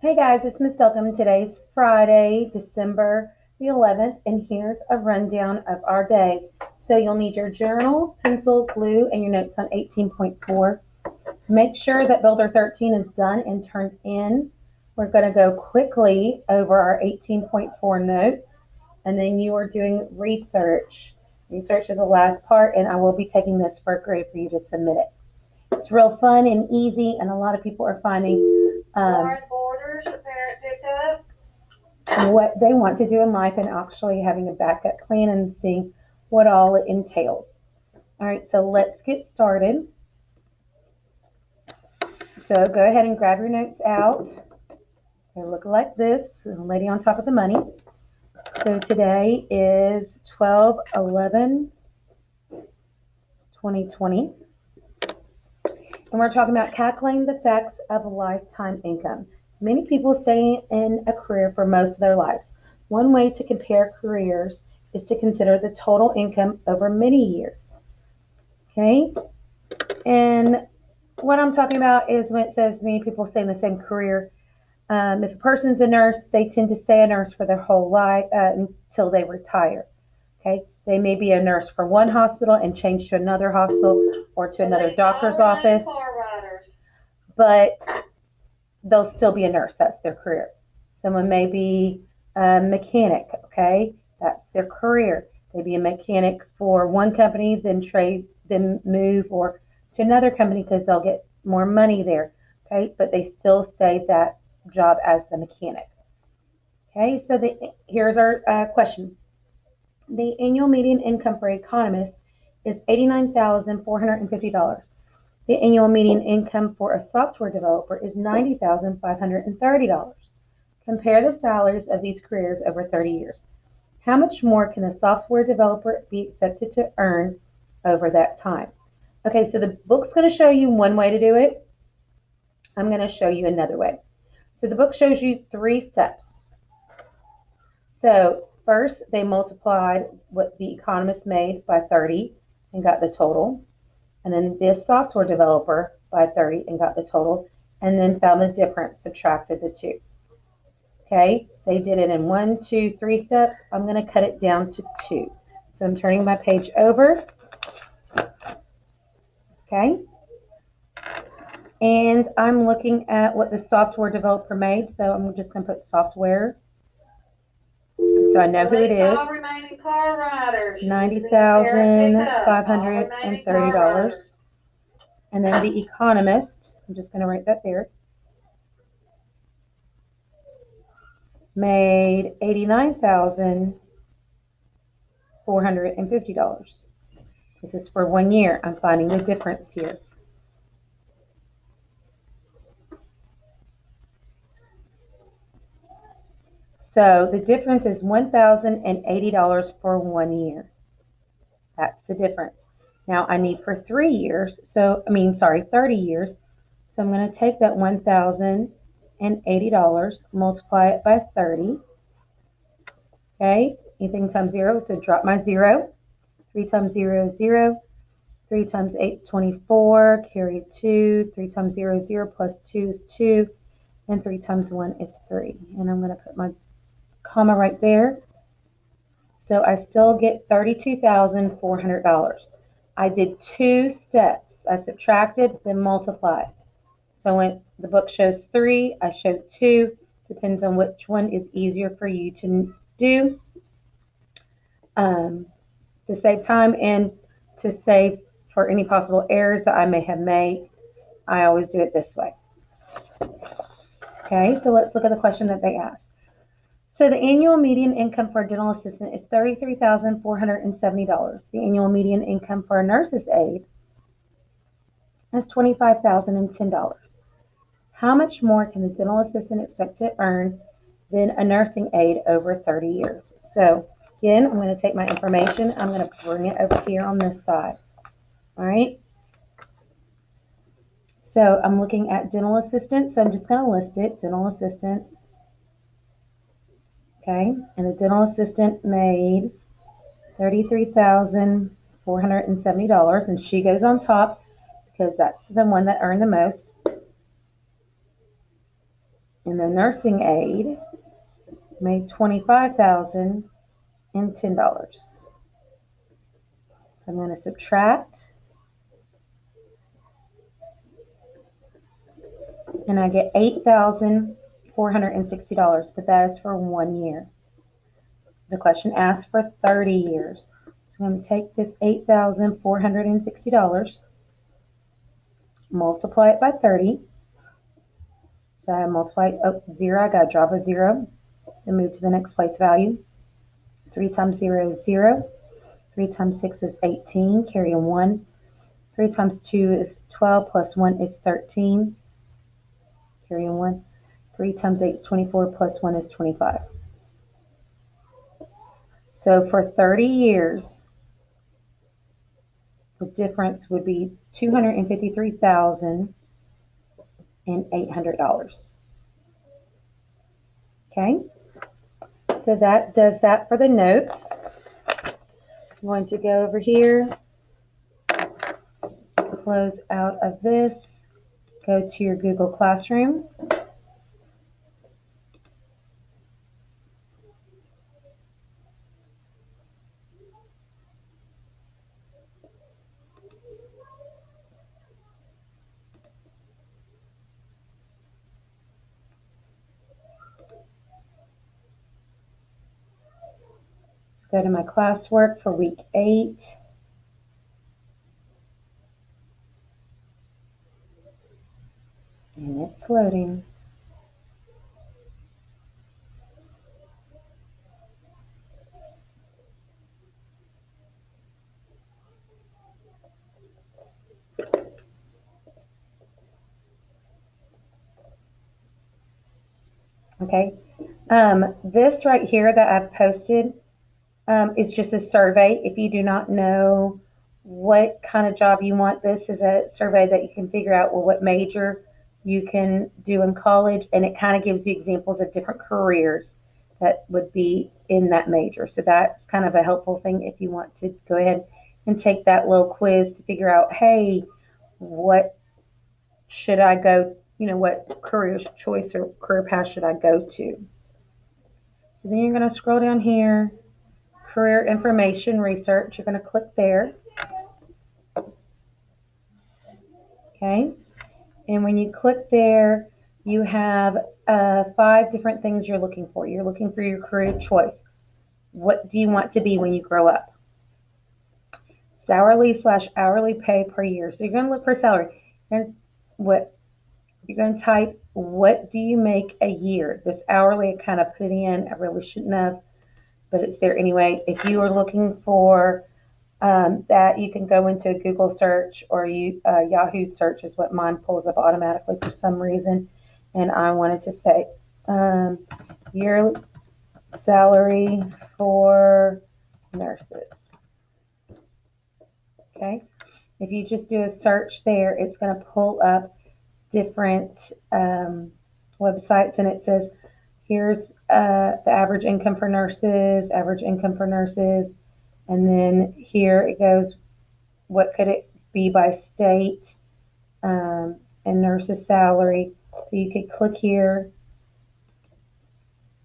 Hey guys, it's Miss Delcambre. Today's Friday, December the 11th, and here's a rundown of our day. So you'll need your journal, pencil, glue, and your notes on 18.4. Make sure that Builder 13 is done and turned in. We're going to go quickly over our 18.4 notes, and then you are doing research. Research is the last part, and I will be taking this for a grade for you to submit it. It's real fun and easy, and a lot of people are finding borders for parent pickup, what they want to do in life, and actually having a backup plan and seeing what all it entails. All right, so let's get started. So go ahead and grab your notes out. They look like this, the lady on top of the money. So today is 12/11/2020. And we're talking about calculating the effects of a lifetime income. Many people stay in a career for most of their lives. One way to compare careers is to consider the total income over many years. Okay? And what I'm talking about is when it says many people stay in the same career. If a person's a nurse, they tend to stay a nurse for their whole life until they retire. Okay? They may be a nurse for one hospital and change to another hospital or to another doctor's office, but they'll still be a nurse. That's their career. Someone may be a mechanic, okay? That's their career. They be a mechanic for one company, then move or to another company because they'll get more money there, okay? But they still stay that job as the mechanic. Okay, so here's our question. The annual median income for economists is $89,450. The annual median income for a software developer is $90,530. Compare the salaries of these careers over 30 years. How much more can a software developer be expected to earn over that time? Okay, so the book's going to show you one way to do it. I'm going to show you another way. So the book shows you 3 steps. So first, they multiplied what the economist made by 30 and got the total. And then this software developer by 30 and got the total, and then found the difference, subtracted the 2. Okay, they did it in 1, 2, 3 steps. I'm going to cut it down to 2. So I'm turning my page over. Okay, and I'm looking at what the software developer made. So I'm just going to put software. So I know who it is. $90,530. And then the economist, I'm just going to write that there, made $89,450. This is for 1 year. I'm finding the difference here. So the difference is $1,080 for 1 year. That's the difference. Now I need for 3 years. 30 years. So I'm going to take that $1,080, multiply it by 30. Okay, anything times 0, so drop my 0. 3 times 0 is 0. 3 times 8 is 24. Carry 2. 3 times 0 is 0 plus 2 is 2. And 3 times 1 is 3. And I'm going to put my comma right there. So I still get $32,400. I did 2 steps. I subtracted, then multiplied. So when the book shows 3, I showed 2. Depends on which one is easier for you to do. To save time and to save for any possible errors that I may have made, I always do it this way. Okay, so let's look at the question that they asked. So the annual median income for a dental assistant is $33,470. The annual median income for a nurse's aide is $25,010. How much more can the dental assistant expect to earn than a nursing aide over 30 years? So again, I'm going to take my information. I'm going to bring it over here on this side. All right. So I'm looking at dental assistant. So I'm just going to list it. Dental assistant. Okay. And the dental assistant made $33,470. And she goes on top because that's the one that earned the most. And the nursing aide made $25,010. So I'm going to subtract, and I get $8,460, but that is for 1 year. The question asks for 30 years. So I'm going to take this $8,460, multiply it by 30. So I multiply, zero, I got to drop a zero and move to the next place value. 3 times 0 is 0. 3 times 6 is 18, carry a 1. 3 times 2 is 12, plus 1 is 13, carry a 1. 3 times 8 is 24, plus 1 is 25. So for 30 years, the difference would be $253,800. Okay, so that does that for the notes. I'm going to go over here, close out of this, go to your Google Classroom. Go to my classwork for week 8. And it's loading. Okay. This right here that I've posted is just a survey. If you do not know what kind of job you want, this is a survey that you can figure out, well, what major you can do in college, and it kind of gives you examples of different careers that would be in that major. So that's kind of a helpful thing if you want to go ahead and take that little quiz to figure out, hey, what should I go, what career choice or career path should I go to? So then you're going to scroll down here, career information research. You're going to click there. Okay. And when you click there, you have 5 different things you're looking for. You're looking for your career choice. What do you want to be when you grow up? Salary/hourly pay per year. So you're going to look for salary. And you're going to type, what do you make a year? This hourly, I kind of put in. I really shouldn't have, but it's there anyway. If you are looking for that, you can go into a Google search, or Yahoo search is what mine pulls up automatically for some reason. And I wanted to say yearly salary for nurses. Okay. If you just do a search there, it's going to pull up different websites, and it says, here's the average income for nurses, and then here it goes, what could it be by state, and nurses' salary. So you could click here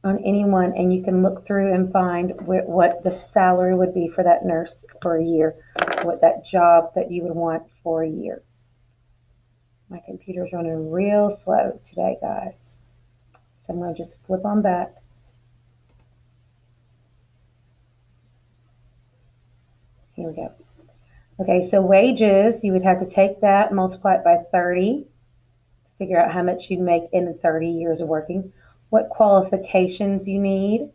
on any one, and you can look through and find what the salary would be for that nurse for a year, what that job that you would want for a year. My computer's running real slow today, guys. So I'm going to just flip on back. Here we go. Okay, so wages, you would have to take that, multiply it by 30 to figure out how much you'd make in 30 years of working. What qualifications you need.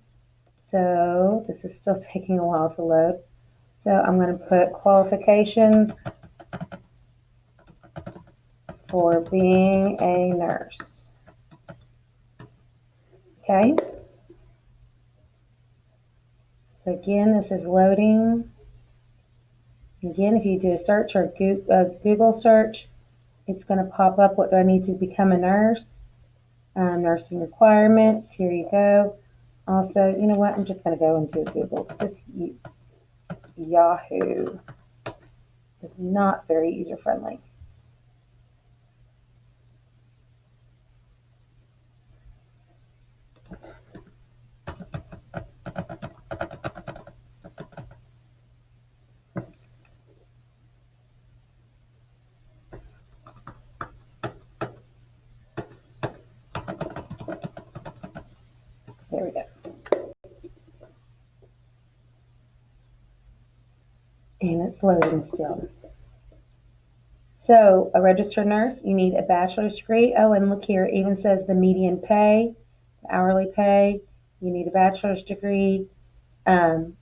So this is still taking a while to load. So I'm going to put qualifications for being a nurse. Okay. So again, this is loading. Again, if you do a search or a Google search, it's going to pop up, what do I need to become a nurse? Nursing requirements, here you go. Also, you know what, I'm just going to go and do Google, because this Yahoo is not very user-friendly. And it's loading still. So, a registered nurse, you need a bachelor's degree. Oh, and look here, it even says the median pay, the hourly pay. You need a bachelor's degree. Um,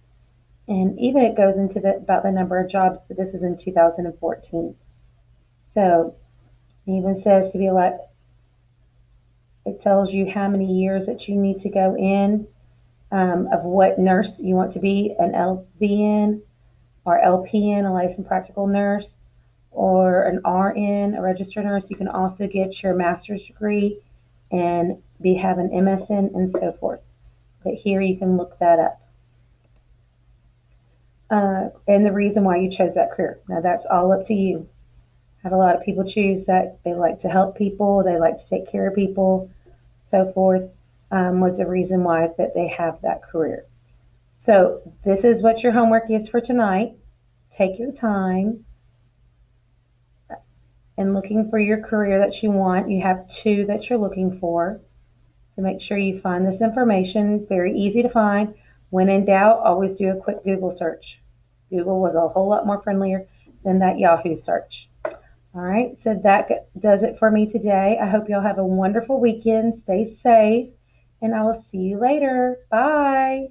and even it goes into about the number of jobs, but this was in 2014. So, it even says to be elected, it tells you how many years that you need to go in, of what nurse you want to be, an LVN or LPN, a licensed practical nurse, or an RN, a registered nurse. You can also get your master's degree and have an MSN and so forth. But here you can look that up. And the reason why you chose that career. Now that's all up to you. I have a lot of people choose that they like to help people, they like to take care of people, so forth, was the reason why that they have that career. So this is what your homework is for tonight. Take your time and looking for your career that you want. You have 2 that you're looking for. So make sure you find this information. Very easy to find. When in doubt, always do a quick Google search. Google was a whole lot more friendlier than that Yahoo search. All right, so that does it for me today. I hope y'all have a wonderful weekend. Stay safe, and I will see you later. Bye.